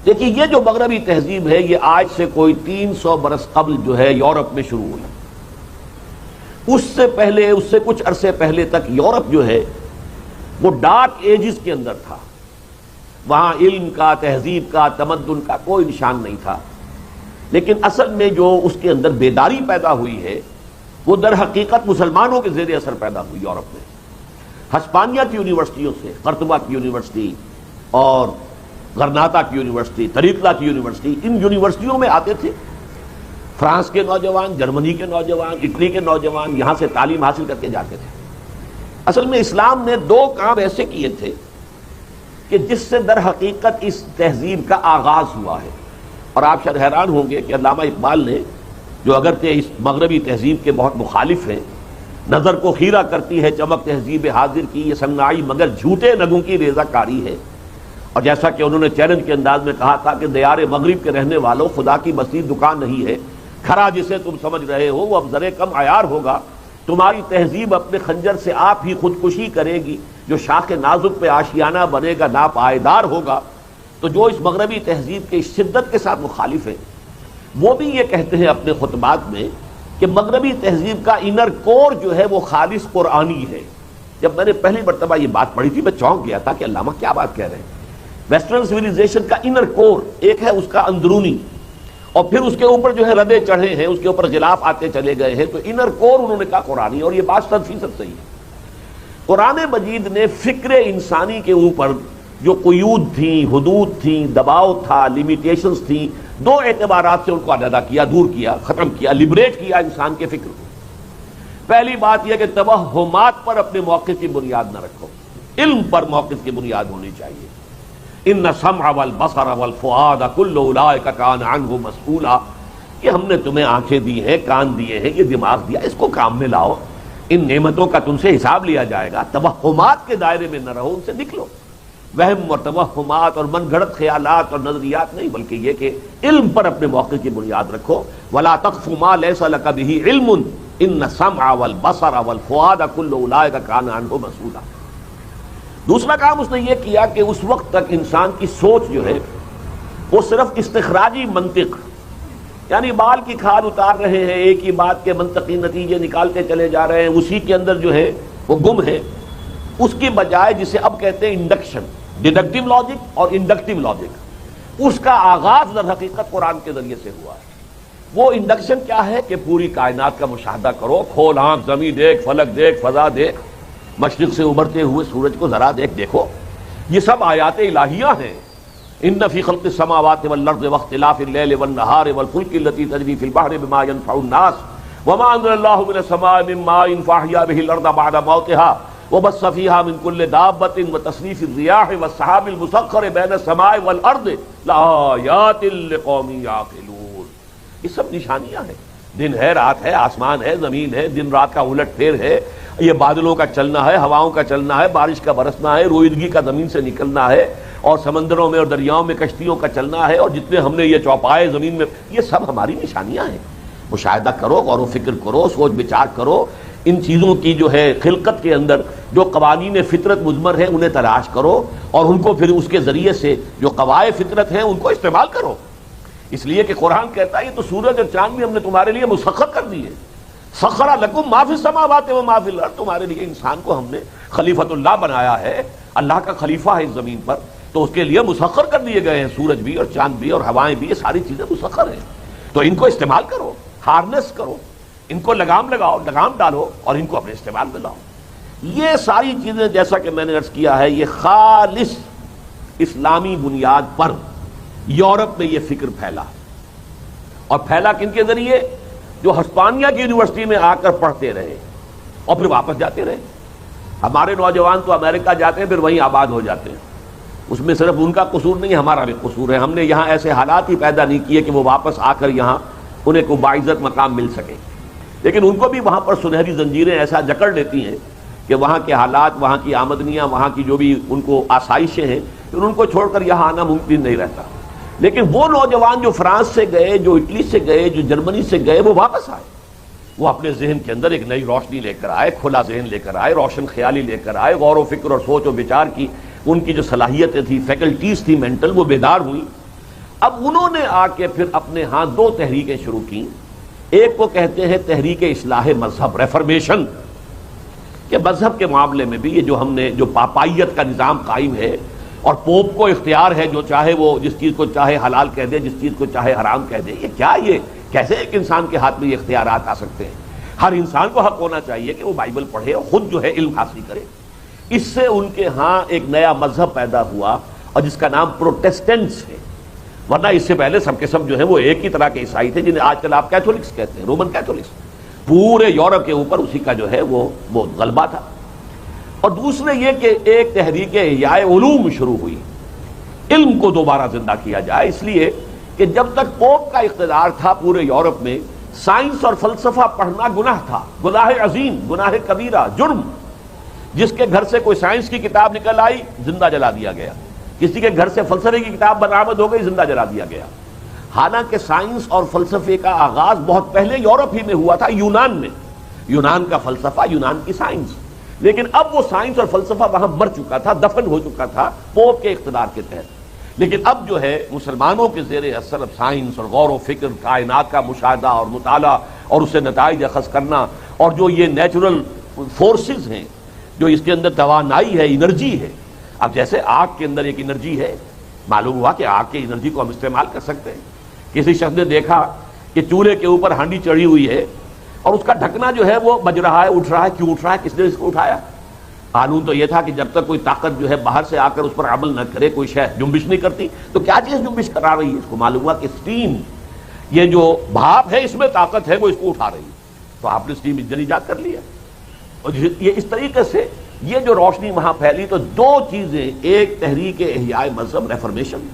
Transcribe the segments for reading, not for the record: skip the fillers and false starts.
دیکھیے یہ جو مغربی تہذیب ہے یہ آج سے کوئی 300 برس قبل جو ہے یورپ میں شروع ہوئی. اس سے پہلے، اس سے کچھ عرصے پہلے تک یورپ جو ہے وہ ڈارک ایجز کے اندر تھا. وہاں علم کا، تہذیب کا، تمدن کا کوئی نشان نہیں تھا. لیکن اصل میں جو اس کے اندر بیداری پیدا ہوئی ہے وہ در حقیقت مسلمانوں کے زیر اثر پیدا ہوئی یورپ میں. ہسپانیہ کی یونیورسٹیوں سے، قرطبہ کی یونیورسٹی اور غرناطہ کی یونیورسٹی، طریقہ کی یونیورسٹی، ان یونیورسٹیوں میں آتے تھے فرانس کے نوجوان، جرمنی کے نوجوان، اٹلی کے نوجوان، یہاں سے تعلیم حاصل کر کے جاتے تھے. اصل میں اسلام نے دو کام ایسے کیے تھے کہ جس سے در حقیقت اس تہذیب کا آغاز ہوا ہے. اور آپ شاید حیران ہوں گے کہ علامہ اقبال نے، جو اگرچہ اس مغربی تہذیب کے بہت مخالف ہیں، نظر کو خیرہ کرتی ہے چمک تہذیب حاضر کی، یہ سنگنائی مگر جھوٹے نگوں کی ریزہ کاری ہے. اور جیسا کہ انہوں نے چیلنج کے انداز میں کہا تھا کہ دیار مغرب کے رہنے والوں، خدا کی بستی دکان نہیں ہے، کھرا جسے تم سمجھ رہے ہو وہ اب ذرے کم عیار ہوگا. تمہاری تہذیب اپنے خنجر سے آپ ہی خودکشی کرے گی، جو شاخ نازک پہ آشیانہ بنے گا ناپائیدار ہوگا. تو جو اس مغربی تہذیب کے شدت کے ساتھ مخالف ہیں وہ بھی یہ کہتے ہیں اپنے خطبات میں کہ مغربی تہذیب کا انر کور جو ہے وہ خالص قرآنی ہے. جب میں نے پہلی مرتبہ یہ بات پڑھی تھی میں چونک گیا تھا کہ علامہ کیا بات کہہ رہے ہیں. ویسٹرن سویلائزیشن کا انر کور ایک ہے اس کا اندرونی، اور پھر اس کے اوپر جو ہے ردے چڑھے ہیں، اس کے اوپر غلاف آتے چلے گئے ہیں. تو انر کور انہوں نے کہا قرآنی، اور یہ بات 100% صحیح ہے. قرآن مجید نے فکر انسانی کے اوپر جو قیود تھیں، حدود تھیں، دباؤ تھا، لیمیٹیشنز تھیں، دو اعتبارات سے ان کو علیحدہ کیا، دور کیا، ختم کیا، لبریٹ کیا انسان کے فکر کو. پہلی بات یہ کہ توہمات پر اپنے موقف کی بنیاد نہ رکھو، علم پر موقف کی بنیاد ہونی چاہیے. ان السمع والبصر والفؤاد کل اولئک کان عنہ مسئولا، کہ ہم نے تمہیں آنکھیں دی ہیں، کان دیے ہیں، یہ دماغ دیا، اس کو کام میں لاؤ، ان نعمتوں کا تم سے حساب لیا جائے گا. توہمات کے دائرے میں نہ رہو، ان سے نکلو. وہم اور توہمات اور من گھڑت خیالات اور نظریات نہیں، بلکہ یہ کہ علم پر اپنے موقف کی بنیاد رکھو. ولا تقف ما ليس لك به علم ان السمع والبصر والفؤاد كل اولئک کان عنہ مسئولا. دوسرا کام اس نے یہ کیا کہ اس وقت تک انسان کی سوچ جو ہے وہ صرف استخراجی منطق، یعنی بال کی کھال اتار رہے ہیں، ایک ہی بات کے منطقی نتیجے نکالتے چلے جا رہے ہیں، اسی کے اندر جو ہے وہ گم ہے. اس کی بجائے جسے اب کہتے ہیں انڈکشن، ڈیڈکٹیو لاجک اور انڈکٹیو لاجک، اس کا آغاز در حقیقت قرآن کے ذریعے سے ہوا ہے. وہ انڈکشن کیا ہے کہ پوری کائنات کا مشاہدہ کرو، کھول آنکھ، زمین دیکھ، فلک دیکھ، فضا دیکھ، مشرق سے ابھرتے ہوئے سورج کو ذرا دیکھو. یہ سب آیات الہیہ ہیں. ان فی خلق السماوات والارض واختلاف اللیل والنہار والفلک التی تجری فی البحر بما ينفع الناس وما انزل اللہ من السماء من ماء فاحیا به الارض بعد موتها وبث فيها من كل دابة وتصريف الرياح والسحاب المسخر بين السماء والارض لآیات لقوم یعقلون. یہ سب نشانیاں ہیں. دن ہے، رات ہے، آسمان ہے، زمین ہے، دن رات کا الٹ پھیر ہے، یہ بادلوں کا چلنا ہے، ہواؤں کا چلنا ہے، بارش کا برسنا ہے، روئیدگی کا زمین سے نکلنا ہے، اور سمندروں میں اور دریاؤں میں کشتیوں کا چلنا ہے، اور جتنے ہم نے یہ چوپائے زمین میں، یہ سب ہماری نشانیاں ہیں. مشاہدہ کرو، غور و فکر کرو، سوچ بچار کرو. ان چیزوں کی جو ہے خلقت کے اندر جو قوانین فطرت مضمر ہیں انہیں تلاش کرو، اور ان کو پھر اس کے ذریعے سے جو قواعد فطرت ہیں ان کو استعمال کرو. اس لیے کہ قرآن کہتا ہے یہ تو سورج اور چاند بھی ہم نے تمہارے لیے مسخر کر دیے. سخر لکم ما فی السماوات و ما فی الارض، تمہارے لیے انسان کو ہم نے خلیفۃ اللہ بنایا ہے، اللہ کا خلیفہ ہے اس زمین پر، تو اس کے لیے مسخر کر دیے گئے ہیں. سورج بھی اور چاند بھی اور ہوائیں بھی، یہ ساری چیزیں مسخر ہیں. تو ان کو استعمال کرو، ہارنس کرو، ان کو لگام لگاؤ، لگام ڈالو، اور ان کو اپنے استعمال میں لاؤ. یہ ساری چیزیں جیسا کہ میں نے عرض کیا ہے یہ خالص اسلامی بنیاد پر یورپ میں یہ فکر پھیلا. اور پھیلا کن کے ذریعے؟ جو ہسپانیہ کی یونیورسٹی میں آ کر پڑھتے رہے اور پھر واپس جاتے رہے. ہمارے نوجوان تو امریکہ جاتے ہیں پھر وہیں آباد ہو جاتے ہیں. اس میں صرف ان کا قصور نہیں، ہمارا بھی قصور ہے. ہم نے یہاں ایسے حالات ہی پیدا نہیں کیے کہ وہ واپس آ کر یہاں انہیں کو باعزت مقام مل سکے. لیکن ان کو بھی وہاں پر سنہری زنجیریں ایسا جکڑ لیتی ہیں کہ وہاں کے حالات، وہاں کی آمدنیاں، وہاں کی جو بھی ان کو آسائشیں ہیں، پھر ان کو چھوڑ کر یہاں آنا ممکن نہیں رہتا. لیکن وہ نوجوان جو فرانس سے گئے، جو اٹلی سے گئے، جو جرمنی سے گئے، وہ واپس آئے. وہ اپنے ذہن کے اندر ایک نئی روشنی لے کر آئے، کھلا ذہن لے کر آئے، روشن خیالی لے کر آئے، غور و فکر اور سوچ و بچار کی ان کی جو صلاحیتیں تھیں، فیکلٹیز تھی مینٹل، وہ بیدار ہوئی. اب انہوں نے آ کے پھر اپنے ہاں دو تحریکیں شروع کی. ایک کو کہتے ہیں تحریک اصلاح مذہب، ریفرمیشن، کہ مذہب کے معاملے میں بھی یہ جو ہم نے جو پاپائیت کا نظام قائم ہے اور پوپ کو اختیار ہے جو چاہے وہ جس چیز کو چاہے حلال کہہ دے، جس چیز کو چاہے حرام کہہ دے، یہ کیا، یہ کیسے ایک انسان کے ہاتھ میں یہ اختیارات آ سکتے ہیں؟ ہر انسان کو حق ہونا چاہیے کہ وہ بائبل پڑھے اور خود جو ہے علم حاصل کرے. اس سے ان کے ہاں ایک نیا مذہب پیدا ہوا اور جس کا نام پروٹیسٹنٹس ہے. ورنہ اس سے پہلے سب کے سب جو ہے وہ ایک ہی طرح کے عیسائی تھے جنہیں آج کل آپ کیتھولکس کہتے ہیں، رومن کیتھولکس. پورے یورپ کے اوپر اسی کا جو ہے وہ غلبہ تھا. اور دوسرے یہ کہ ایک تحریک احیاء علوم شروع ہوئی، علم کو دوبارہ زندہ کیا جائے. اس لیے کہ جب تک پوپ کا اقتدار تھا پورے یورپ میں، سائنس اور فلسفہ پڑھنا گناہ تھا، گناہ عظیم، گناہ کبیرہ، جرم. جس کے گھر سے کوئی سائنس کی کتاب نکل آئی زندہ جلا دیا گیا، کسی کے گھر سے فلسفے کی کتاب برآمد ہو گئی زندہ جلا دیا گیا. حالانکہ سائنس اور فلسفے کا آغاز بہت پہلے یورپ ہی میں ہوا تھا، یونان میں. یونان کا فلسفہ، یونان کی سائنس. لیکن اب وہ سائنس اور فلسفہ وہاں مر چکا تھا، دفن ہو چکا تھا پوپ کے اقتدار کے تحت. لیکن اب جو ہے مسلمانوں کے زیر اثر اب سائنس اور غور و فکر، کائنات کا مشاہدہ اور مطالعہ اور اس سے نتائج اخذ کرنا، اور جو یہ نیچرل فورسز ہیں، جو اس کے اندر توانائی ہے، انرجی ہے. اب جیسے آگ کے اندر ایک انرجی ہے، معلوم ہوا کہ آگ کی انرجی کو ہم استعمال کر سکتے ہیں. کسی شخص نے دیکھا کہ چولہے کے اوپر ہانڈی چڑھی ہوئی ہے اور اس کا ڈھکنا جو ہے وہ بج رہا ہے، اٹھ رہا ہے. کیوں اٹھ رہا ہے؟ کس نے اس کو اٹھایا؟ قانون تو یہ تھا کہ جب تک کوئی طاقت جو ہے باہر سے آ کر اس پر عمل نہ کرے، کوئی شے جنبش نہیں کرتی. تو کیا چیز جنبش کرا رہی ہے؟ اس کو معلوم ہوا کہ اسٹیم، یہ جو بھاپ ہے اس میں طاقت ہے، وہ اس کو اٹھا رہی ہے. تو آپ نے اسٹیم انجن ایجاد کر لیا. اور یہ اس طریقے سے یہ جو روشنی وہاں پھیلی، تو دو چیزیں، ایک تحریک احیاء مذہب ریفرمیشن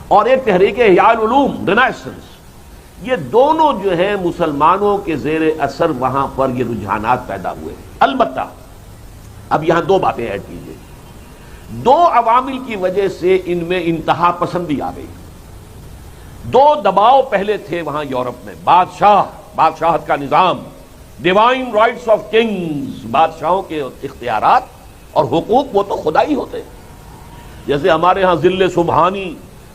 اور ایک تحریک احیاء العلوم رینیسنس، یہ دونوں جو ہیں مسلمانوں کے زیر اثر وہاں پر یہ رجحانات پیدا ہوئے. البتہ اب یہاں دو باتیں ایڈ کیجیے. دو عوامل کی وجہ سے ان میں انتہا پسندی آ گئی. دو دباؤ پہلے تھے وہاں یورپ میں، بادشاہت کا نظام، ڈیوائن رائٹس آف کنگز، بادشاہوں کے اختیارات اور حقوق وہ تو خدا ہی ہوتے ہیں. جیسے ہمارے ہاں ذل سبحانی،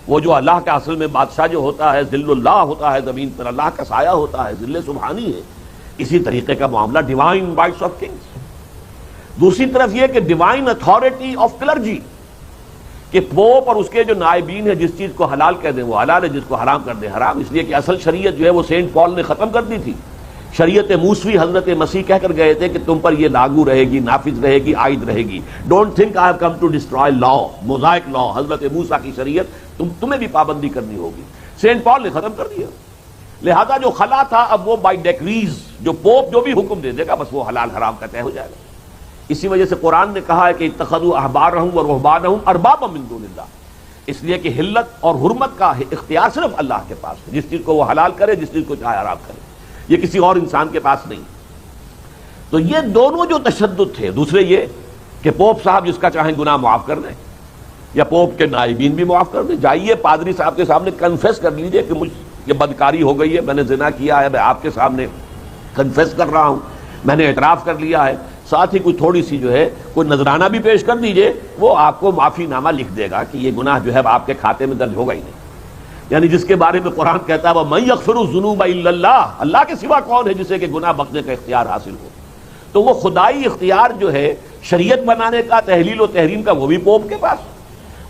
وہ جو اللہ کا اصل میں بادشاہ جو ہوتا ہے، ذل اللہ ہوتا ہے، زمین پر اللہ کا سایہ ہوتا ہے، ذل سبحانی ہے. اسی طریقے کا معاملہ ڈیوائن رائٹس آف کنگز. دوسری طرف یہ کہ ڈیوائن اتھارٹی آف کلرجی، کہ پوپ اور اس کے جو نائبین ہیں جس چیز کو حلال کر دیں وہ حلال ہے، جس کو حرام کر دیں حرام. اس لیے کہ اصل شریعت جو ہے وہ سینٹ پال نے ختم کر دی تھی. شریعت موسوی حضرت مسیح کہہ کر گئے تھے کہ تم پر یہ لاگو رہے گی، نافذ رہے گی، عائد رہے گی. Don't think I have come to destroy law, Mosaic law, حضرت موسیٰ کی شریعت تمہیں بھی پابندی کرنی ہوگی. سینٹ پال نے ختم کر دیا. لہذا جو خلا تھا اب وہ بائی ڈیکریز، جو پوپ جو بھی حکم دے دے گا بس وہ حلال حرام کا طے ہو جائے گا. اسی وجہ سے قرآن نے کہا ہے کہ اتخذوا احبارهم ورهبانهم اربابا من دون اللہ، اس لیے کہ حلت اور حرمت کا اختیار صرف اللہ کے پاس ہے. جس چیز کو وہ حلال کرے، جس چیز کو چاہے حرام کرے، یہ کسی اور انسان کے پاس نہیں. تو یہ دونوں جو تشدد تھے، دوسرے یہ کہ پوپ صاحب جس کا چاہیں گناہ معاف کر دیں، یا پوپ کے نائبین بھی معاف کر دیں. جائیے پادری صاحب کے سامنے کنفیس کر لیجئے کہ مجھ یہ بدکاری ہو گئی ہے، میں نے زنا کیا ہے، میں آپ کے سامنے کنفیس کر رہا ہوں، میں نے اعتراف کر لیا ہے. ساتھ ہی کوئی تھوڑی سی جو ہے کوئی نذرانہ بھی پیش کر دیجئے، وہ آپ کو معافی نامہ لکھ دے گا کہ یہ گناہ جو ہے آپ کے کھاتے میں درج ہوگا ہی نہیں. یعنی جس کے بارے میں قرآن کہتا ہے وَمَن يَغْفِرُ الذُّنُوبَ إِلَّا اللَّهُ، اللہ کے سوا کون ہے جسے کہ گناہ بخشنے کا اختیار حاصل ہو. تو وہ خدائی اختیار جو ہے شریعت بنانے کا، تحلیل و تحریم کا، وہ بھی پوپ کے پاس،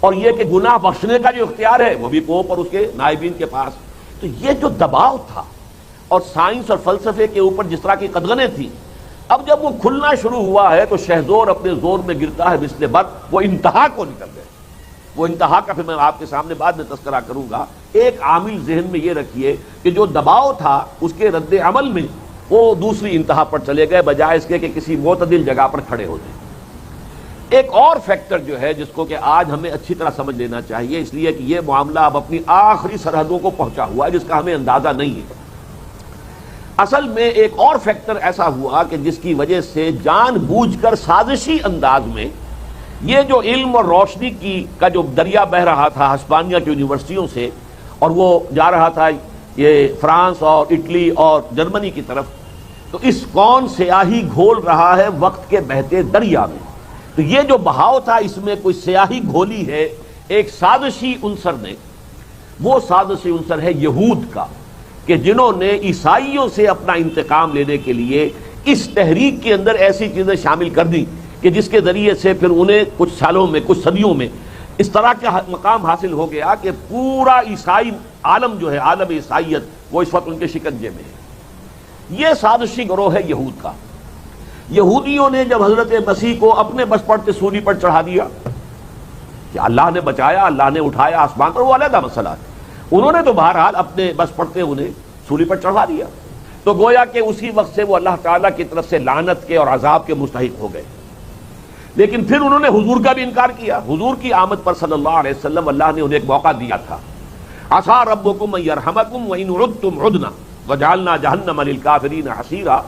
اور یہ کہ گناہ بخشنے کا جو اختیار ہے وہ بھی پوپ اور اس کے نائبین کے پاس. تو یہ جو دباؤ تھا اور سائنس اور فلسفے کے اوپر جس طرح کی قدغنیں تھیں، اب جب وہ کھلنا شروع ہوا ہے تو شہزور اپنے زور میں گرتا ہے مثل برق. وہ انتہا کو نکل گئے. وہ انتہا کا پھر میں آپ کے سامنے بعد میں تذکرہ کروں گا. ایک عامل ذہن میں یہ رکھیے کہ جو دباؤ تھا اس کے رد عمل میں وہ دوسری انتہا پر چلے گئے بجائے اس کے کہ کسی معتدل جگہ پر کھڑے ہوتے. ایک اور فیکٹر جو ہے جس کو کہ آج ہمیں اچھی طرح سمجھ لینا چاہیے، اس لیے کہ یہ معاملہ اب اپنی آخری سرحدوں کو پہنچا ہوا ہے جس کا ہمیں اندازہ نہیں ہے. اصل میں ایک اور فیکٹر ایسا ہوا کہ جس کی وجہ سے جان بوجھ کر سازشی انداز میں یہ جو علم اور روشنی کا جو دریا بہ رہا تھا ہسپانیہ کی یونیورسٹیوں سے، اور وہ جا رہا تھا یہ فرانس اور اٹلی اور جرمنی کی طرف، تو اس کون سیاہی گھول رہا ہے وقت کے بہتے دریا میں. تو یہ جو بہاؤ تھا اس میں کوئی سیاہی گھولی ہے ایک سازشی عنصر نے. وہ سازشی عنصر ہے یہود کا، کہ جنہوں نے عیسائیوں سے اپنا انتقام لینے کے لیے اس تحریک کے اندر ایسی چیزیں شامل کر دی کہ جس کے ذریعے سے پھر انہیں کچھ سالوں میں، کچھ صدیوں میں اس طرح کا مقام حاصل ہو گیا کہ پورا عیسائی عالم جو ہے، عالم عیسائیت، وہ اس وقت ان کے شکنجے میں ہے۔ یہ سازشی گروہ ہے یہود کا۔ یہودیوں نے جب حضرت مسیح کو اپنے بس پڑتے سولی پر چڑھا دیا کہ اللہ نے بچایا، اللہ نے اٹھایا آسمان پر، وہ علیحدہ مسئلہ ہے، انہوں نے تو بہرحال اپنے بس پڑتے انہیں سولی پر چڑھا دیا، تو گویا کہ اسی وقت سے وہ اللہ تعالیٰ کی طرف سے لعنت کے اور عذاب کے مستحق ہو گئے۔ لیکن پھر انہوں نے حضور کا بھی انکار کیا۔ حضور کی آمد پر صلی اللہ علیہ وسلم اللہ نے انہیں ایک موقع دیا تھا، عسیٰ ربکم ان یرحمکم وان عدتم عدنا وجعلنا جہنم للکافرین حصیرا،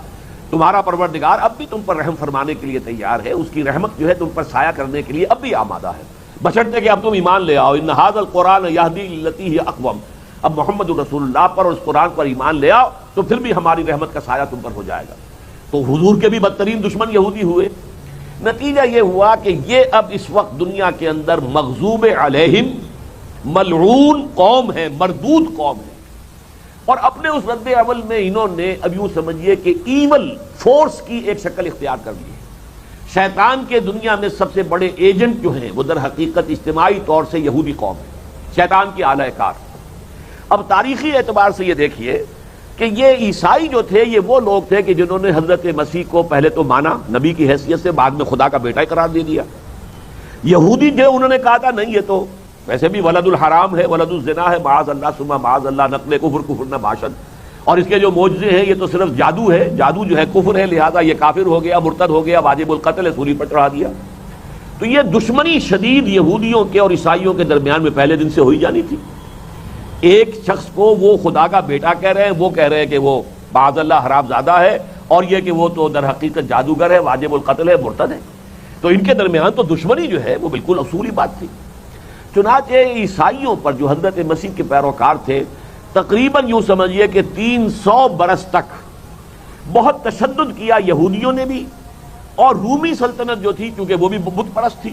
تمہارا پروردگار اب بھی تم پر رحم فرمانے کے لیے تیار ہے، اس کی رحمت جو ہے تم پر سایہ کرنے کے لیے اب بھی آمادہ ہے، بشرطے کہ اب تم ایمان لے آؤ۔ ان ھذا القرآن یہدی للتی ہی اقوم، اب محمد رسول اللہ پر اور اس قرآن پر ایمان لے آؤ تو پھر بھی ہماری رحمت کا سایہ تم پر ہو جائے گا۔ تو حضور کے بھی بدترین دشمن یہودی ہوئے۔ نتیجہ یہ ہوا کہ یہ اب اس وقت دنیا کے اندر مغضوب علیہم، ملعون قوم ہے، مردود قوم ہے، اور اپنے اس رد عمل میں انہوں نے اب یوں سمجھیے کہ ایول فورس کی ایک شکل اختیار کر لی ہے۔ شیطان کے دنیا میں سب سے بڑے ایجنٹ جو ہیں وہ در حقیقت اجتماعی طور سے یہودی قوم ہے، شیطان کی اعلی کار۔ اب تاریخی اعتبار سے یہ دیکھیے کہ یہ عیسائی جو تھے یہ وہ لوگ تھے کہ جنہوں نے حضرت مسیح کو پہلے تو مانا نبی کی حیثیت سے، بعد میں خدا کا بیٹا قرار دے دیا۔ یہودی جو انہوں نے کہا تھا نہیں یہ تو ویسے بھی ولد الحرام ہے، ولد الزنا ہے، معاذ اللہ ثم معاذ اللہ، نقل کفر کفر نہ باشد، اور اس کے جو معجزے ہیں یہ تو صرف جادو ہے، جادو جو ہے کفر ہے، لہذا یہ کافر ہو گیا، مرتد ہو گیا، واجب القتل ہے، سولی پر چڑھا دیا۔ تو یہ دشمنی شدید یہودیوں کے اور عیسائیوں کے درمیان میں پہلے دن سے ہوئی جانی تھی۔ ایک شخص کو وہ خدا کا بیٹا کہہ رہے ہیں، وہ کہہ رہے ہیں کہ وہ معاذ اللہ حرام زادہ ہے، اور یہ کہ وہ تو در حقیقت جادوگر ہے، واجب القتل ہے، مرتد ہے۔ تو ان کے درمیان تو دشمنی جو ہے وہ بالکل اصولی بات تھی۔ چنانچہ عیسائیوں پر جو حضرت مسیح کے پیروکار تھے، تقریباً یوں سمجھیے کہ 300 برس تک بہت تشدد کیا یہودیوں نے بھی، اور رومی سلطنت جو تھی کیونکہ وہ بھی بت پرست تھی،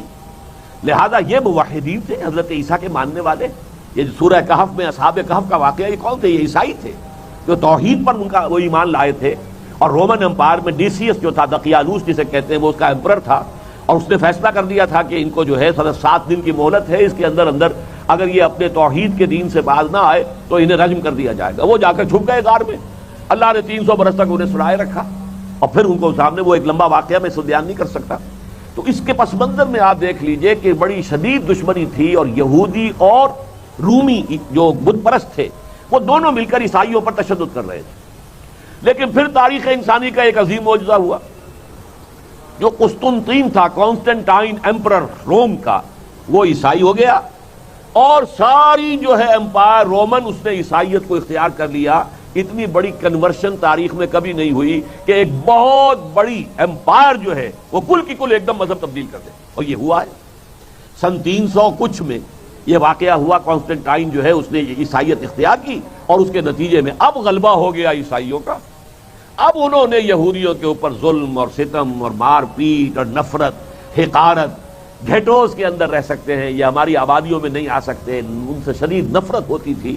لہذا یہ موحدین تھے، حضرت عیسیٰ کے ماننے والے۔ یہ سورہ کہف میں اصحاب کہف کا واقعہ، یہ کون تھے؟ یہ عیسائی تھے جو توحید پر ان کا وہ ایمان لائے تھے، اور رومن امپائر میں ڈیسیس جو تھا، دقیانوس جسے کہتے ہیں، وہ اس کا ایمپرر تھا، اور اس نے فیصلہ کر دیا تھا کہ ان کو جو ہے 7 دن کی مہلت ہے، اس کے اندر اگر یہ اپنے توحید کے دین سے باز نہ آئے تو انہیں رجم کر دیا جائے گا۔ وہ جا کر چھپ گئے غار میں، اللہ نے 300 برس تک انہیں سلائے رکھا، اور پھر ان کو سامنے وہ ایک لمبا واقعہ میں بیان نہیں کر سکتا۔ تو اس کے پس منظر میں آپ دیکھ لیجئے کہ بڑی شدید دشمنی تھی، اور یہودی اور رومی جو بت پرست تھے وہ دونوں مل کر عیسائیوں پر تشدد کر رہے تھے۔ لیکن پھر تاریخ انسانی کا ایک عظیم معجزہ ہوا، جو قسطنطین تھا، کانسٹنٹائن ایمپرر روم کا، وہ عیسائی ہو گیا، اور ساری جو ہے امپائر رومن اس نے عیسائیت کو اختیار کر لیا۔ اتنی بڑی کنورشن تاریخ میں کبھی نہیں ہوئی کہ ایک بہت بڑی امپائر جو ہے وہ کل کی کل ایک دم مذہب تبدیل کر دے، اور یہ ہوا ہے سن 300 کچھ میں یہ واقعہ ہوا۔ کانسٹنٹائن جو ہے اس نے عیسائیت اختیار کی، اور اس کے نتیجے میں اب غلبہ ہو گیا عیسائیوں کا۔ اب انہوں نے یہودیوں کے اوپر ظلم اور ستم اور مار پیٹ اور نفرت، حقارت، گھیٹوز کے اندر رہ سکتے ہیں، یہ ہماری آبادیوں میں نہیں آ سکتے، ان سے شدید نفرت ہوتی تھی۔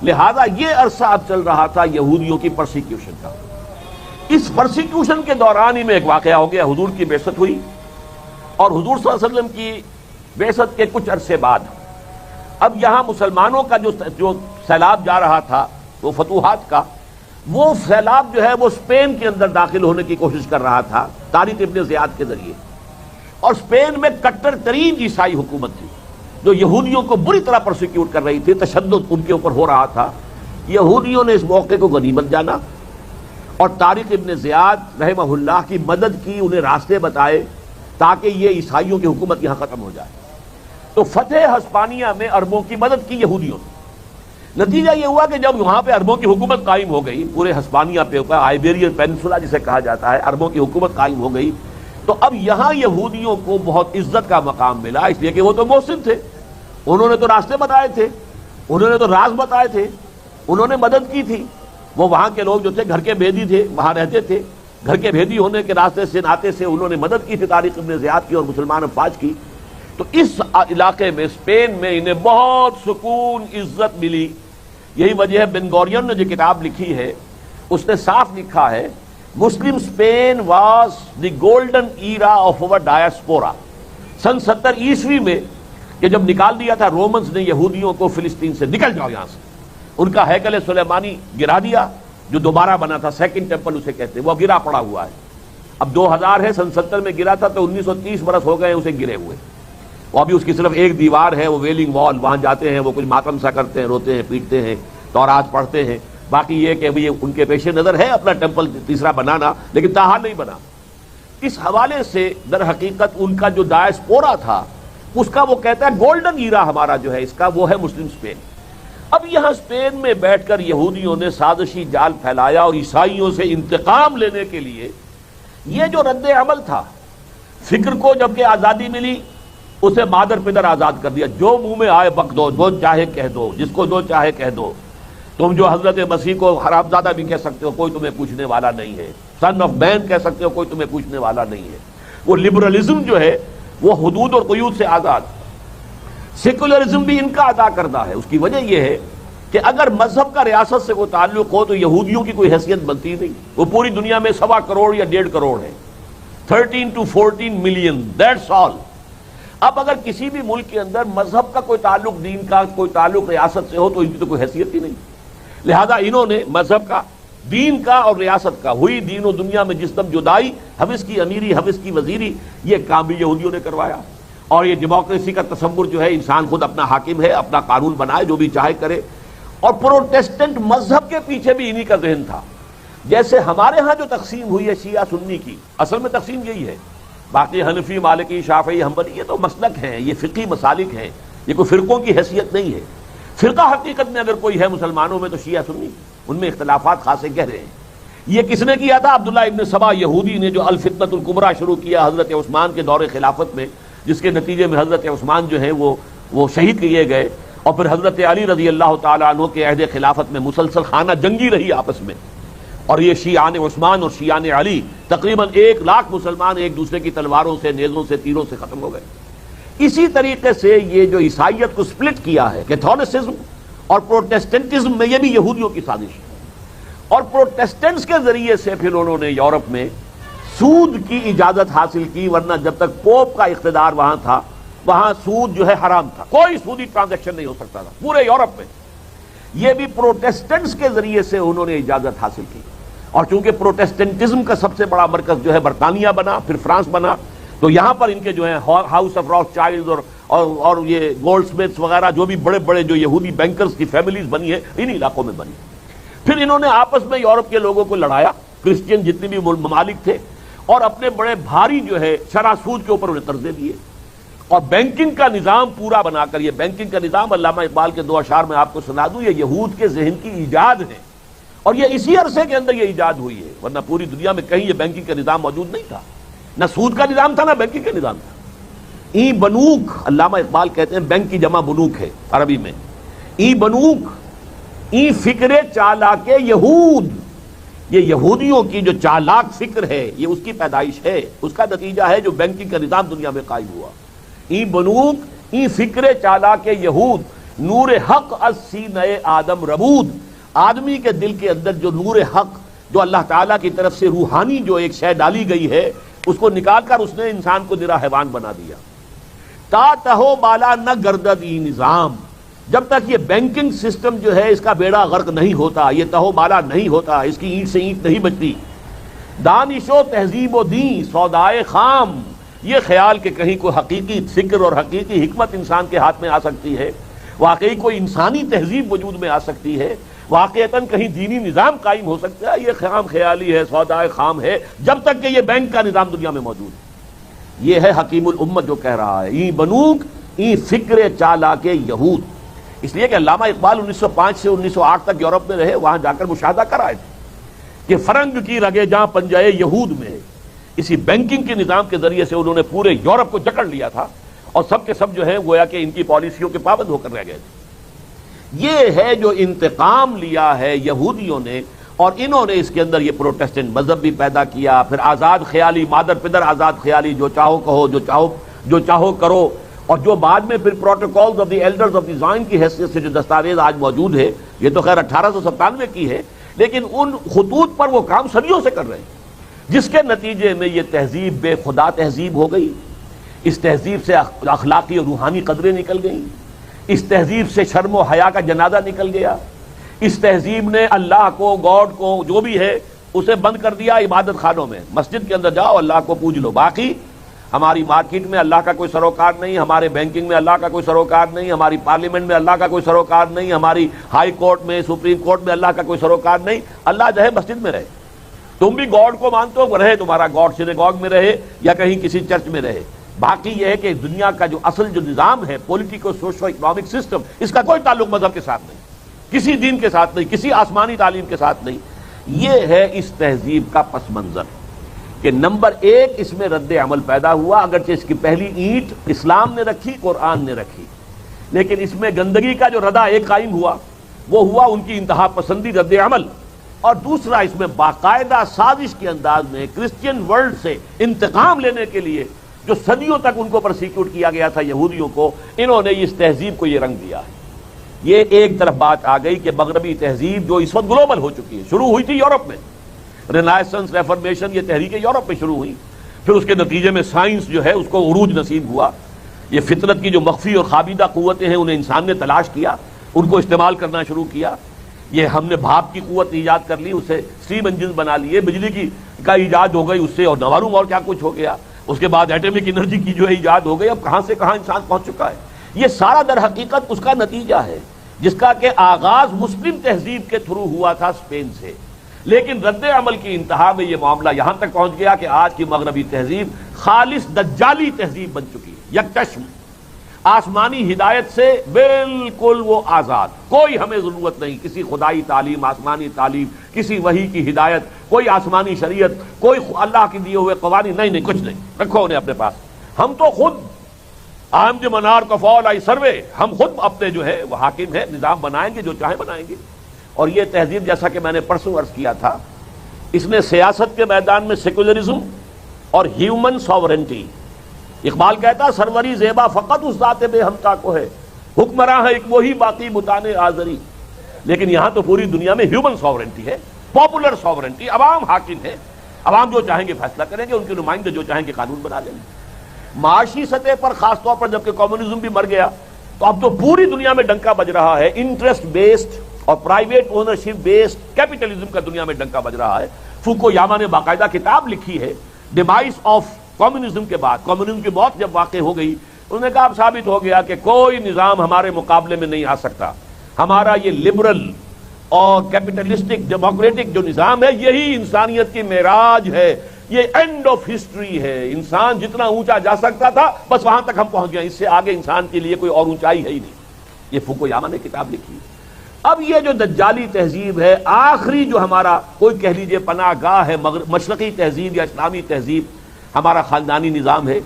لہذا یہ عرصہ اب چل رہا تھا یہودیوں کی پرسیکیوشن کا۔ اس پرسیکیوشن کے دوران ہی میں ایک واقعہ ہو گیا، حضور کی بعثت ہوئی، اور حضور صلی اللہ علیہ وسلم کی بعثت کے کچھ عرصے بعد اب یہاں مسلمانوں کا جو سیلاب جا رہا تھا، وہ فتوحات کا، وہ سیلاب جو ہے وہ اسپین کے اندر داخل ہونے کی کوشش کر رہا تھا طارق ابن زیاد کے ذریعے، اور اسپین میں کٹر ترین عیسائی حکومت تھی جو یہودیوں کو بری طرح پرسیکیوٹ کر رہی تھی، تشدد ان کے اوپر ہو رہا تھا۔ یہودیوں نے اس موقع کو غنیمت جانا، اور طارق ابن زیاد رحمہ اللہ کی مدد کی، انہیں راستے بتائے تاکہ یہ عیسائیوں کی حکومت یہاں ختم ہو جائے۔ تو فتح ہسپانیہ میں عربوں کی مدد کی یہودیوں نے۔ نتیجہ یہ ہوا کہ جب وہاں پہ عربوں کی حکومت قائم ہو گئی، پورے ہسپانیہ پہ اوپر آئیبیرین پینسولا جسے کہا جاتا ہے، عربوں کی حکومت قائم ہو گئی، تو اب یہاں یہودیوں کو بہت عزت کا مقام ملا، اس لیے کہ وہ تو محسن تھے، انہوں نے تو راستے بتائے تھے، انہوں نے تو راز بتائے تھے، انہوں نے مدد کی تھی۔ وہ وہاں کے لوگ جو تھے گھر کے بھیدی تھے، وہاں رہتے تھے، گھر کے بھیدی ہونے کے راستے سے ناطے سے انہوں نے مدد کی تھی طارق ابن زیاد کی اور مسلمان افواج کی۔ تو اس علاقے میں اسپین میں انہیں بہت سکون عزت ملی. یہی وجہ ہے بن گورین نے جو کتاب لکھی ہے اس نے صاف لکھا ہے Muslim Spain was the golden era of our diaspora. سن 70 عیسوی میں کہ جب نکال دیا تھا رومنز نے یہودیوں کو فلسطین سے، نکل جاؤ یہاں سے، ان کا ہیکل سلیمانی گرا دیا جو دوبارہ بنا تھا، سیکنڈ ٹیمپل اسے کہتے ہیں، وہ گرا پڑا ہوا ہے. اب 2000 ہے، سن 70 میں گرا تھا تو 1930 برس ہو گئے اسے گرے ہوئے. وہ ابھی اس کی صرف ایک دیوار ہے، وہ ویلنگ وال، وہاں جاتے ہیں وہ کچھ ماتم سا کرتے ہیں، روتے ہیں، پیٹتے ہیں، تورات پڑھتے ہیں. باقی یہ کہ ان کے پیش نظر ہے اپنا ٹیمپل تیسرا بنانا، لیکن تاحال نہیں بنا. اس حوالے سے در حقیقت ان کا جو ڈایاسپورا تھا اس کا وہ کہتا ہے گولڈن ایرا ہمارا جو ہے اس کا وہ ہے مسلم اسپین. اب یہاں اسپین میں بیٹھ کر یہودیوں نے سازشی جال پھیلایا اور عیسائیوں سے انتقام لینے کے لیے یہ جو رد عمل تھا، فکر کو جب کہ آزادی ملی اسے مادر پدر آزاد کر دیا، جو منہ میں آئے بک دو، جو چاہے کہہ دو، جس کو جو چاہے کہہ دو. تم جو حضرت مسیح کو حرامزادہ بھی کہہ سکتے ہو، کوئی تمہیں پوچھنے والا نہیں ہے. سن آف مین کہہ سکتے ہو، کوئی تمہیں پوچھنے والا نہیں ہے. وہ لبرلزم جو ہے وہ حدود اور قیود سے آزاد. سیکولرزم بھی ان کا ادا کردہ ہے. اس کی وجہ یہ ہے کہ اگر مذہب کا ریاست سے کوئی تعلق ہو تو یہودیوں کی کوئی حیثیت بنتی نہیں. وہ پوری دنیا میں 1.25 کروڑ یا 1.5 کروڑ ہے، 13 to 14 ملین، دیٹس آل. اب اگر کسی بھی ملک کے اندر مذہب کا کوئی تعلق، دین کا کوئی تعلق ریاست سے ہو تو ان کی تو کوئی حیثیت ہی نہیں. لہذا انہوں نے مذہب کا، دین کا اور ریاست کا، ہوئی دین و دنیا میں جس دم جدائی، حفظ کی امیری، حفظ کی وزیری، یہ کام بھی یہودیوں نے کروایا. اور یہ ڈیموکریسی کا تصور جو ہے انسان خود اپنا حاکم ہے، اپنا قانون بنائے، جو بھی چاہے کرے. اور پروٹیسٹنٹ مذہب کے پیچھے بھی انہی کا ذہن تھا. جیسے ہمارے ہاں جو تقسیم ہوئی ہے شیعہ سنی کی، اصل میں تقسیم یہی ہے. باقی حنفی، مالکی، شافعی، حنبلی یہ تو مسلک ہیں، یہ فقہی مسالک ہیں، یہ کوئی فرقوں کی حیثیت نہیں ہے. فرقہ حقیقت میں اگر کوئی ہے مسلمانوں میں تو شیعہ سنی، ان میں اختلافات خاصے گہرے ہیں. یہ کس نے کیا تھا؟ عبداللہ ابن سبا یہودی نے، جو الفتنۃ الکبریٰ شروع کیا حضرت عثمان کے دور خلافت میں، جس کے نتیجے میں حضرت عثمان جو ہیں وہ شہید کیے گئے. اور پھر حضرت علی رضی اللہ تعالیٰ عنہ کے عہد خلافت میں مسلسل خانہ جنگی رہی آپس میں. اور یہ شیعان عثمان اور شیعان علی، تقریباً 1 لاکھ مسلمان ایک دوسرے کی تلواروں سے، نیزوں سے، تیروں سے ختم ہو گئے. اسی طریقے سے یہ جو عیسائیت کو سپلٹ کیا ہے، کیتھولسزم اور پروٹیسٹنٹزم میں، یہ بھی یہودیوں کی سازش ہے. اور پروٹیسٹنٹس کے ذریعے سے پھر انہوں نے یورپ میں سود کی اجازت حاصل کی، ورنہ جب تک پوپ کا اقتدار وہاں تھا وہاں سود جو ہے حرام تھا، کوئی سودی ٹرانزیکشن نہیں ہو سکتا تھا پورے یورپ میں. یہ بھی پروٹیسٹنٹس کے ذریعے سے انہوں نے اجازت حاصل کی. اور چونکہ پروٹیسٹنٹزم کا سب سے بڑا مرکز جو ہے برطانیہ بنا، پھر فرانس بنا، تو یہاں پر ان کے جو ہیں ہاؤس آف راس چائلڈ اور یہ گولڈ سمتھس وغیرہ، جو بھی بڑے بڑے جو یہودی بینکرز کی فیملیز بنی ہیں، ان علاقوں میں بنی. پھر انہوں نے آپس میں یورپ کے لوگوں کو لڑایا، کرسچین جتنے بھی ممالک تھے، اور اپنے بڑے بھاری جو ہے شرح سود کے اوپر انہیں قرضے دیے. اور بینکنگ کا نظام پورا بنا کر، یہ بینکنگ کا نظام علامہ اقبال کے 2 اشعار میں آپ کو سنا دوں، یہ یہود کے ذہن کی ایجاد ہے. اور یہ اسی عرصے کے اندر یہ ایجاد ہوئی ہے، ورنہ پوری دنیا میں کہیں یہ بینکنگ کا نظام موجود نہیں تھا. نہ سود کا نظام تھا، نہ بینکنگ کا نظام تھا. ای بنوک، علامہ اقبال کہتے ہیں بینک کی جمع بنوک ہے عربی میں. ای بنوک، ای فکر چالاک یہود، یہ یہودیوں کی جو چالاک فکر ہے یہ اس کی پیدائش ہے، اس کا نتیجہ ہے جو بینکنگ کا نظام دنیا میں قائم ہوا. ای بنوک ای فکر چالاک یہود، نور حق از سینہ آدم ربود. آدمی کے دل کے اندر جو نور حق، جو اللہ تعالیٰ کی طرف سے روحانی جو ایک شے ڈالی گئی ہے، اس کو نکال کر اس نے انسان کو نرا حیوان بنا دیا. تا تہو بالا نہ گردد ای نظام، جب تک یہ بینکنگ سسٹم جو ہے اس کا بیڑا غرق نہیں ہوتا، یہ تہو بالا نہیں ہوتا، اس کی اینٹ سے اینٹ نہیں بچتی. دانش و تہذیب و دین سودائے خام، یہ خیال کہ کہیں کوئی حقیقی فکر اور حقیقی حکمت انسان کے ہاتھ میں آ سکتی ہے، واقعی کوئی انسانی تہذیب وجود میں آ سکتی ہے، واقعتاً کہیں دینی نظام قائم ہو سکتا ہے، یہ خام خیالی ہے، سودائے خام ہے، جب تک کہ یہ بینک کا نظام دنیا میں موجود ہے. یہ ہے حکیم الامت جو کہہ رہا ہے ای بنوک ای فکر چالاک یہود. اس لیے کہ علامہ اقبال 1905 سے 1908 تک یورپ میں رہے، وہاں جا کر مشاہدہ کر آئے تھے کہ فرنگ کی رگے جہاں پنجائے یہود میں ہے. اسی بینکنگ کے نظام کے ذریعے سے انہوں نے پورے یورپ کو جکڑ لیا تھا، اور سب کے سب جو ہیں گویا کہ ان کی پالیسیوں کے پابند ہو کر رہ گئے تھے. یہ ہے جو انتقام لیا ہے یہودیوں نے، اور انہوں نے اس کے اندر یہ پروٹیسٹنٹ مذہب بھی پیدا کیا. پھر آزاد خیالی، مادر پدر آزاد خیالی، جو چاہو کہو، جو چاہو کرو، اور جو بعد میں پھر protocols of the elders of the Zion کی حیثیت سے جو دستاویز آج موجود ہے، یہ تو خیر 1897 کی ہے، لیکن ان خطوط پر وہ کام صدیوں سے کر رہے ہیں، جس کے نتیجے میں یہ تہذیب بے خدا تہذیب ہو گئی، اس تہذیب سے اخلاقی اور روحانی قدریں نکل گئیں، اس تہذیب سے شرم و حیا کا جنازہ نکل گیا، اس تہذیب نے اللہ کو، گاڈ کو، جو بھی ہے اسے بند کر دیا عبادت خانوں میں، مسجد کے اندر جاؤ اللہ کو پوج لو، باقی ہماری مارکیٹ میں اللہ کا کوئی سروکار نہیں، ہمارے بینکنگ میں اللہ کا کوئی سروکار نہیں، ہماری پارلیمنٹ میں اللہ کا کوئی سروکار نہیں، ہماری ہائی کورٹ میں، سپریم کورٹ میں اللہ کا کوئی سروکار نہیں، اللہ جو ہے مسجد میں رہے، تم بھی گاڈ کو مانتے ہو رہے، تمہارا گاڈ سینیگوگ میں رہے یا کہیں کسی چرچ میں رہے، باقی یہ ہے کہ دنیا کا جو اصل جو نظام ہے پولیٹیکل سوشو اکنامک سسٹم، اس کا کوئی تعلق مذہب کے ساتھ نہیں، کسی دین کے ساتھ نہیں، کسی آسمانی تعلیم کے ساتھ نہیں۔ یہ ہے اس تہذیب کا پس منظر کہ نمبر ایک اس میں رد عمل پیدا ہوا، اگرچہ اس کی پہلی اینٹ اسلام نے رکھی، قرآن نے رکھی، لیکن اس میں گندگی کا جو ردع ایک قائم ہوا وہ ہوا ان کی انتہا پسندی رد عمل، اور دوسرا اس میں باقاعدہ سازش کے انداز میں کرسچین ورلڈ سے انتقام لینے کے لیے جو صدیوں تک ان کو پرسیکیوٹ کیا گیا تھا یہودیوں کو، انہوں نے اس تہذیب کو یہ رنگ دیا ہے۔ یہ ایک طرف بات آ گئی کہ مغربی تہذیب جو اس وقت گلوبل ہو چکی ہے، شروع ہوئی تھی یورپ میں، رینائسنس، ریفارمیشن، یہ تحریکیں یورپ میں شروع ہوئی، پھر اس کے نتیجے میں سائنس جو ہے اس کو عروج نصیب ہوا، یہ فطرت کی جو مخفی اور خابیدہ قوتیں ہیں انہیں انسان نے تلاش کیا، ان کو استعمال کرنا شروع کیا، یہ ہم نے بھاپ کی قوت ایجاد کر لی، اسے اسٹیم انجن بنا لیے، بجلی کا ایجاد ہو گئی اس سے، اور نہ معلوم اور کیا کچھ ہو گیا، اس کے بعد ایٹمک انرجی کی جو ہے ایجاد ہو گئی، اب کہاں سے کہاں انسان پہنچ چکا ہے۔ یہ سارا در حقیقت اس کا نتیجہ ہے جس کا کہ آغاز مسلم تہذیب کے تھرو ہوا تھا اسپین سے، لیکن رد عمل کی انتہا میں یہ معاملہ یہاں تک پہنچ گیا کہ آج کی مغربی تہذیب خالص دجالی تہذیب بن چکی ہے، یکچشم، آسمانی ہدایت سے بالکل وہ آزاد، کوئی ہمیں ضرورت نہیں کسی خدائی تعلیم، آسمانی تعلیم، کسی وحی کی ہدایت، کوئی آسمانی شریعت، کوئی اللہ کے دیے ہوئے قوانین، نہیں کچھ نہیں، رکھو انہیں اپنے پاس، ہم تو خود I'm the monarch of all I survey, ہم خود اپنے جو ہے وہ حاکم ہیں، نظام بنائیں گے جو چاہیں بنائیں گے۔ اور یہ تہذیب جیسا کہ میں نے پرسوں عرض کیا تھا، اس نے سیاست کے میدان میں سیکولرزم اور ہیومن ساورنٹی، اقبال کہتا سروری زیبا فقط اس ذات بے ہمتا کو ہے، حکمراں ہے ایک وہی باقی بتانے آزری، لیکن یہاں تو پوری دنیا میں ہیومن ساورنٹی ہے، پاپولر ساورنٹی، عوام حاکم ہے، عوام جو چاہیں گے فیصلہ کریں گے، ان کے نمائندے جو چاہیں گے قانون بنا لیں گے۔ معاشی سطح پر خاص طور پر جبکہ کمیونزم بھی مر گیا تو اب تو پوری دنیا میں ڈنکا بج رہا ہے، انٹرسٹ بیسڈ اور پرائیویٹ اونرشپ بیسڈ کیپٹلزم کا دنیا میں ڈنکا بج رہا ہے۔ فوکویاما نے باقاعدہ کتاب لکھی ہے ڈیمائس آف کمیونزم کے بعد، کمیونزم کی موت جب واقع ہو گئی، انہوں نے کہا اب ثابت ہو گیا کہ کوئی نظام ہمارے مقابلے میں نہیں آ سکتا، ہمارا یہ لبرل اور کیپٹلسٹک ڈیموکریٹک جو نظام ہے یہی انسانیت کی معراج ہے، یہ اینڈ آف ہسٹری ہے، انسان جتنا اونچا جا سکتا تھا بس وہاں تک ہم پہنچ گئے، اس سے آگے انسان کے لیے کوئی اور اونچائی ہے ہی نہیں۔ یہ فوکویاما نے کتاب لکھی۔ اب یہ جو دجالی تہذیب ہے، آخری جو ہمارا کوئی کہہ لیجئے پناہ گاہ ہے مشرقی تہذیب یا اسلامی تہذیب، ہمارا خاندانی نظام ہے،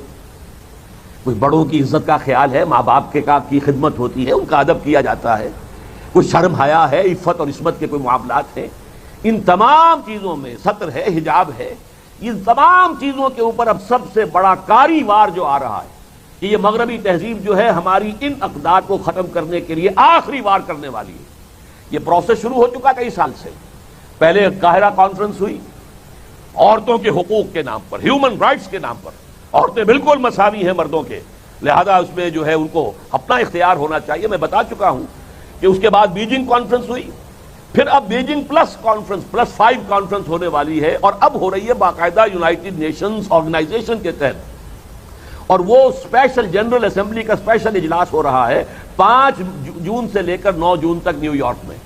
کوئی بڑوں کی عزت کا خیال ہے، ماں باپ کی خدمت ہوتی ہے، ان کا ادب کیا جاتا ہے، کوئی شرم حیا ہے، عفت اور عصمت کے کوئی معاملات ہیں، ان تمام چیزوں میں ستر ہے، حجاب ہے، ان تمام چیزوں کے اوپر اب سب سے بڑا کاری وار جو آ رہا ہے کہ یہ مغربی تہذیب جو ہے ہماری ان اقدار کو ختم کرنے کے لیے آخری وار کرنے والی ہے۔ یہ پروسیس شروع ہو چکا کئی سال سے، پہلے قاہرہ کانفرنس ہوئی عورتوں کے حقوق کے نام پر، ہیومن رائٹس کے نام پر، عورتیں بالکل مساوی ہیں مردوں کے، لہذا اس میں جو ہے ان کو اپنا اختیار ہونا چاہیے۔ میں بتا چکا ہوں کہ اس کے بعد بیجنگ کانفرنس ہوئی، پھر اب بیجنگ پلس کانفرنس +5 کانفرنس ہونے والی ہے، اور اب ہو رہی ہے باقاعدہ یونائٹڈ نیشنز آرگنائزیشن کے تحت، اور وہ اسپیشل جنرل اسمبلی کا اسپیشل اجلاس ہو رہا ہے 5 جون سے لے کر 9 جون تک نیو یارک میں،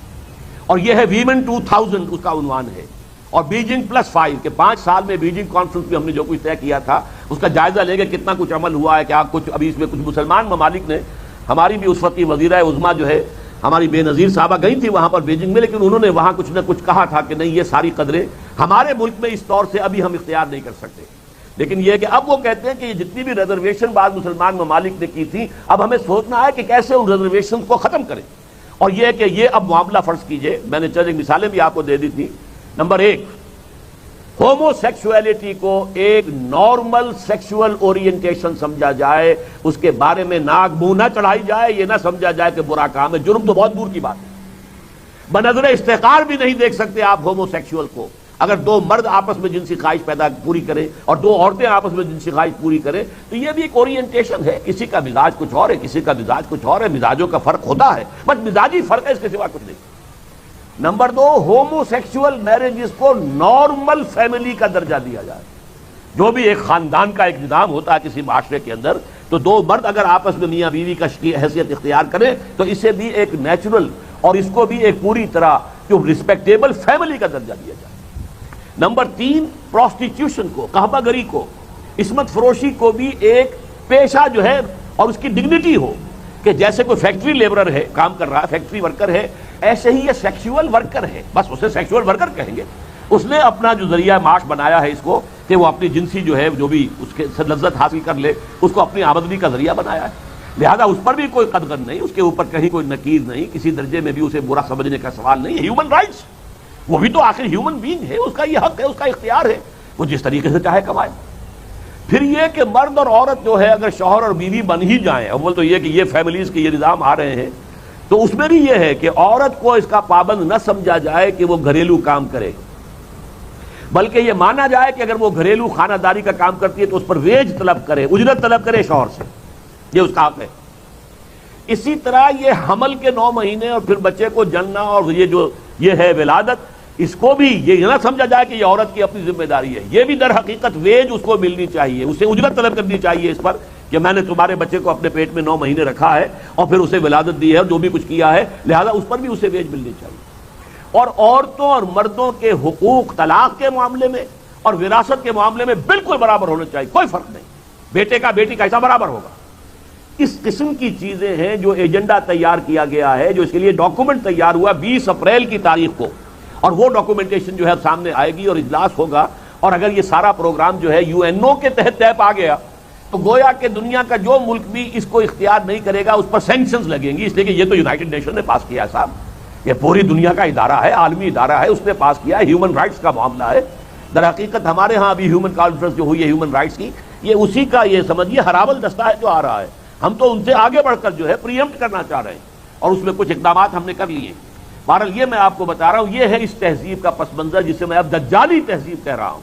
اور یہ ہے ویمن 2000 اس کا عنوان ہے، اور بیجنگ +5 کے 5 سال میں بیجنگ کانفرنس میں ہم نے جو کچھ طے کیا تھا اس کا جائزہ لے کے کتنا کچھ عمل ہوا ہے، کیا کچھ ابھی اس میں کچھ مسلمان ممالک نے، ہماری بھی اس وقت کی وزیرہ عظمیٰ جو ہے ہماری بے نظیر صاحبہ گئی تھی وہاں پر بیجنگ میں، لیکن انہوں نے وہاں کچھ نہ کچھ کہا تھا کہ نہیں یہ ساری قدریں ہمارے ملک میں اس طور سے ابھی ہم اختیار نہیں کر سکتے، لیکن یہ کہ اب وہ کہتے ہیں کہ یہ جتنی بھی ریزرویشن بعض مسلمان ممالک نے کی تھی اب ہمیں سوچنا ہے کہ کیسے ان ریزرویشن کو ختم کریں، اور یہ کہ یہ اب معاملہ فرض کیجئے، میں نے چند مثالیں بھی آپ کو دے دی تھی۔ نمبر 1، ہومو سیکسولیٹی کو ایک نارمل سیکسول اورینٹیشن سمجھا جائے، اس کے بارے میں ناک منہ نہ چڑھائی جائے، یہ نہ سمجھا جائے کہ برا کام ہے، جرم تو بہت دور کی بات ہے۔ بنظر استحقار بھی نہیں دیکھ سکتے آپ ہومو سیکسول کو۔ اگر دو مرد آپس میں جنسی خواہش پوری کریں اور دو عورتیں آپس میں جنسی خواہش پوری کریں تو یہ بھی ایک اورینٹیشن ہے، کسی کا مزاج کچھ اور ہے، کسی کا مزاج کچھ اور ہے، مزاجوں کا فرق ہوتا ہے، بس مزاجی فرق ہے، اس کے سوا کچھ نہیں۔ نمبر 2، ہومو سیکسول میرجز کو نارمل فیملی کا درجہ دیا جائے۔ جو بھی ایک خاندان کا ایک نظام ہوتا ہے کسی معاشرے کے اندر، تو دو مرد اگر آپس میں میاں بیوی کا حیثیت اختیار کریں تو اسے بھی ایک نیچرل اور اس کو بھی ایک پوری طرح جو رسپیکٹیبل فیملی کا درجہ دیا جائے۔ نمبر 3، پروسٹیٹیوشن کو، قہبہ گری کو، عصمت فروشی کو بھی ایک پیشہ جو ہے اور اس کی ڈگنیٹی ہو، کہ جیسے کوئی فیکٹری لیبرر ہے، کام کر رہا ہے، فیکٹری ورکر ہے، ایسے ہی یہ سیکسول ورکر ہے، بس اسے سیکسول ورکر کہیں گے۔ اس نے اپنا جو ذریعہ معاش بنایا ہے اس کو کہ وہ اپنی جنسی جو ہے جو بھی اس کے لذت حاصل کر لے، اس کو اپنی آمدنی کا ذریعہ بنایا ہے، لہذا اس پر بھی کوئی قدغن نہیں، اس کے اوپر کہیں کوئی نکیر نہیں، کسی درجے میں بھی اسے برا سمجھنے کا سوال نہیں۔ ہیومن رائٹس، وہ بھی تو آخر ہیومن بینگ ہے، اس کا یہ حق ہے، اس کا اختیار ہے، وہ جس طریقے سے چاہے کمائے۔ پھر یہ کہ مرد اور عورت جو ہے اگر شوہر اور بیوی بن ہی جائیں، اول تو یہ کہ یہ فیملیز کے یہ نظام آ رہے ہیں، تو اس میں بھی یہ ہے کہ عورت کو اس کا پابند نہ سمجھا جائے کہ وہ گھریلو کام کرے، بلکہ یہ مانا جائے کہ اگر وہ گھریلو خانہ داری کا کام کرتی ہے تو اس پر ویج طلب کرے، اجرت طلب کرے شوہر سے، یہ اس کا حق ہے۔ اسی طرح یہ حمل کے 9 مہینے اور پھر بچے کو جننا اور یہ ہے ولادت، اس کو بھی یہ نہ سمجھا جائے کہ یہ عورت کی اپنی ذمہ داری ہے، یہ بھی در حقیقت ویج اس کو ملنی چاہیے، اسے اجرت طلب کرنی چاہیے اس پر کہ میں نے تمہارے بچے کو اپنے پیٹ میں 9 مہینے رکھا ہے اور پھر اسے ولادت دی ہے اور جو بھی کچھ کیا ہے، لہذا اس پر بھی اسے ویج ملنی چاہیے۔ اور عورتوں اور مردوں کے حقوق طلاق کے معاملے میں اور وراثت کے معاملے میں بالکل برابر ہونا چاہیے، کوئی فرق نہیں، بیٹے کا بیٹی کا ایسا برابر ہوگا۔ اس قسم کی چیزیں ہیں جو ایجنڈا تیار کیا گیا ہے، جو اس کے لیے ڈاکومنٹ تیار ہوا 20 اپریل کی تاریخ کو، اور وہ ڈاکومنٹیشن جو ہے سامنے آئے گی اور اجلاس ہوگا، اور اگر یہ سارا پروگرام جو ہے UN کے تحت طے پا گیا تو گویا کہ دنیا کا جو ملک بھی اس کو اختیار نہیں کرے گا اس پر سینکشنز لگیں گی، اس لیے کہ یہ تو یونائٹڈ نیشن نے پاس کیا ہے صاحب، یہ پوری دنیا کا ادارہ ہے، عالمی ادارہ ہے، اس نے پاس کیا ہے، ہیومن رائٹس کا معاملہ ہے۔ در حقیقت ہمارے ہاں ابھی ہیومن کانفرنس جو ہوئی ہے ہیومن رائٹس کی، یہ اسی کا یہ سمجھیے ہراول دستہ ہے جو آ رہا ہے، ہم تو ان سے آگے بڑھ کر جو ہے پریمپٹ کرنا چاہ رہے ہیں اور اس میں کچھ اقدامات ہم نے کر لیے۔ بہرحال یہ میں آپ کو بتا رہا ہوں، یہ ہے اس تہذیب کا پس منظر جسے میں اب دجالی تہذیب کہہ رہا ہوں،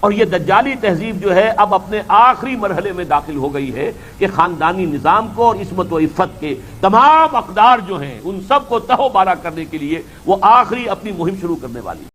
اور یہ دجالی تہذیب جو ہے اب اپنے آخری مرحلے میں داخل ہو گئی ہے کہ خاندانی نظام کو اور عصمت و عفت کے تمام اقدار جو ہیں ان سب کو تہو بالا کرنے کے لیے وہ آخری اپنی مہم شروع کرنے والی ہے۔